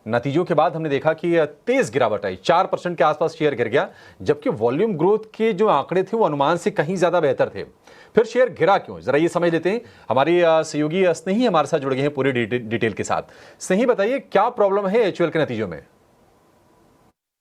नतीजों के बाद हमने देखा कि तेज गिरावट आई, 4% के आसपास शेयर गिर गया, जबकि वॉल्यूम ग्रोथ के जो आंकड़े थे वो अनुमान से कहीं ज्यादा बेहतर थे। फिर शेयर गिरा क्यों, जरा ये समझ लेते हैं। हमारी सहयोगी स्नेही हमारे साथ जुड़ गए हैं पूरी डिटेल के साथ। स्नेही, बताइए क्या प्रॉब्लम है एचयूएल के नतीजों में?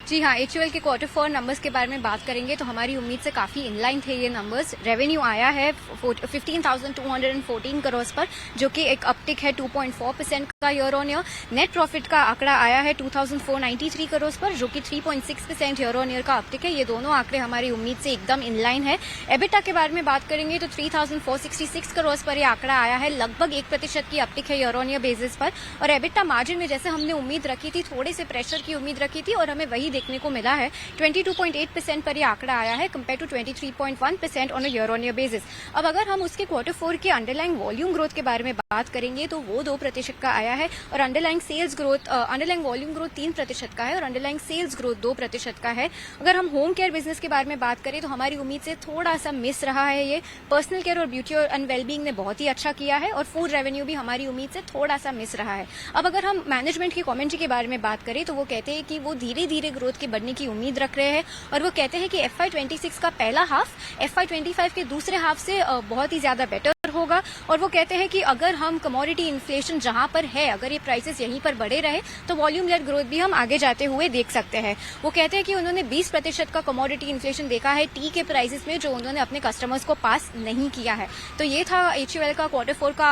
जी हाँ, एचयूएल के क्वार्टर 4 नंबर्स के बारे में बात करेंगे तो हमारी उम्मीद से काफी इनलाइन थे ये नंबर्स। रेवेन्यू आया है 15,214 करोड़ पर, जो कि एक अपटिक है 2.4% का year on year. Net profit का आंकड़ा आया है 2,493 करोड़ पर, जो कि 3.6% ईयर ऑन ईयर का अपटिक है। ये दोनों आंकड़े हमारी उम्मीद से एकदम इनलाइन है। एबिटा के बारे में बात करेंगे तो 3,466 करोड़ पर यह आंकड़ा आया है, लगभग 1% की अपटिक है ईयर ऑन ईयर बेसिस पर। और एबिटा मार्जिन में जैसे हमने उम्मीद रखी थी, थोड़े से प्रेशर की उम्मीद रखी थी और हमें वही देखने को मिला है। 22.8% पर यह आंकड़ा आया है compare to 23.1% on a year on year basis. अब अगर हम उसके क्वार्टर 4 के अंडरलाइंग वॉल्यूम ग्रोथ के बारे में बात करेंगे तो वो 2% का आया है और underlying sales growth, underlying volume growth 3% का है और अंडरलाइंग सेल्स ग्रोथ 2% का है। अगर हम होम केयर बिजनेस के बारे में बात करें तो हमारी उम्मीद से थोड़ा सा मिस रहा है ये। पर्सनल केयर और ब्यूटी एंड वेलबींग ने बहुत ही अच्छा किया है और फूड रेवेन्यू भी हमारी उम्मीद से थोड़ा सा मिस रहा है। अब अगर हम मैनेजमेंट की कमेंट्री के बारे में बात करें तो वो कहते हैं कि वो धीरे धीरे ग्रोथ के बढ़ने की उम्मीद रख रहे हैं और वो कहते हैं कि FY26 का पहला हाफ FY25 के दूसरे हाफ से बहुत ही ज्यादा बेटर होगा। और वो कहते हैं कि अगर हम कमोडिटी इन्फ्लेशन जहां पर है, अगर ये प्राइसेस यहीं पर बढ़े रहे तो वॉल्यूम लेड ग्रोथ भी हम आगे जाते हुए देख सकते हैं। वो कहते हैं कि उन्होंने 20% का कमोडिटी इन्फ्लेशन देखा है टी के प्राइसेस में, जो उन्होंने अपने कस्टमर्स को पास नहीं किया है। तो ये था एचयूएल का क्वार्टर 4 का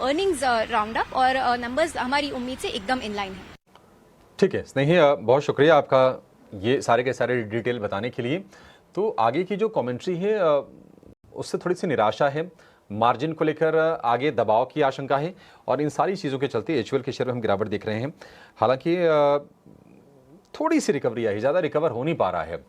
अर्निंग्स राउंड अप और नंबर्स हमारी उम्मीद से एकदम इनलाइन है। ठीक है स्नेही, बहुत शुक्रिया आपका ये सारे के सारे डिटेल बताने के लिए। तो आगे की जो कमेंट्री है उससे थोड़ी सी निराशा है, मार्जिन को लेकर आगे दबाव की आशंका है और इन सारी चीज़ों के चलते एचयूएल के शेयर में हम गिरावट देख रहे हैं। हालांकि थोड़ी सी रिकवरी आई, ज़्यादा रिकवर हो नहीं पा रहा है।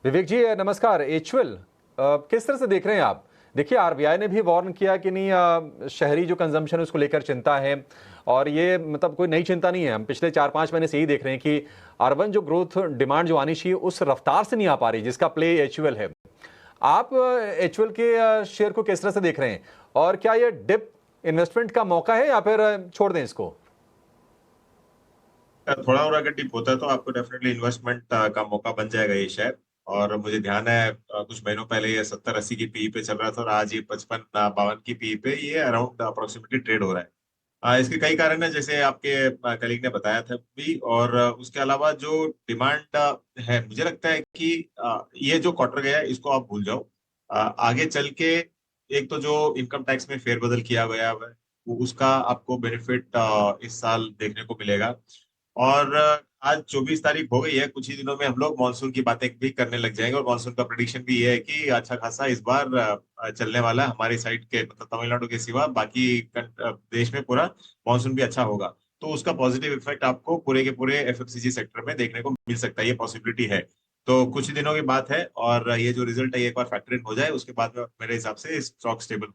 विवेक जी नमस्कार। एचयूएल किस तरह से देख रहे हैं आप? देखिए आरबीआई ने भी वार्न किया कि नहीं, शहरी जो कंजम्पशन है उसको लेकर चिंता है और ये मतलब कोई नई चिंता नहीं है। हम पिछले 4-5 महीने से यही देख रहे हैं कि अर्बन जो ग्रोथ डिमांड जो आनी चाहिए उस रफ्तार से नहीं आ पा रही जिसका प्ले एचयूएल है। आप एचयूएल के शेयर को किस तरह से देख रहे हैं और क्या ये डिप इन्वेस्टमेंट का मौका है या फिर छोड़ दें इसको? थोड़ा और अगर डिप होता है तो आपको डेफिनेटली इन्वेस्टमेंट का मौका बन जाएगा ये शेयर। और मुझे ध्यान है कुछ महीनों पहले ये 70-80 की पी पे चल रहा था और आज ये 55-52 की पी पे ये अराउंड अप्रोक्सीमेटली ट्रेड हो रहा है। इसके कई कारण है, जैसे आपके कलीग ने बताया था भी। और उसके अलावा जो डिमांड है, मुझे लगता है कि ये जो क्वार्टर गया है इसको आप भूल जाओ। आगे चल के एक तो जो इनकम टैक्स में फेरबदल किया गया है उसका आपको बेनिफिट इस साल देखने को मिलेगा। और आज 24 तारीख हो गई है, कुछ ही दिनों में हम लोग मानसून की बातें भी करने लग जाएंगे और मानसून का प्रेडिक्शन भी ये है कि अच्छा खासा इस बार चलने वाला है हमारी साइड के, मतलब तमिलनाडु के सिवा बाकी देश में पूरा मानसून भी अच्छा होगा। तो उसका पॉजिटिव इफेक्ट आपको पूरे के पूरे एफएमसीजी सेक्टर में देखने को मिल सकता है, ये पॉसिबिलिटी है। तो कुछ ही दिनों की बात है और ये जो रिजल्ट है एक बार फैक्टर इन हो जाए उसके बाद मेरे हिसाब से स्टॉक स्टेबल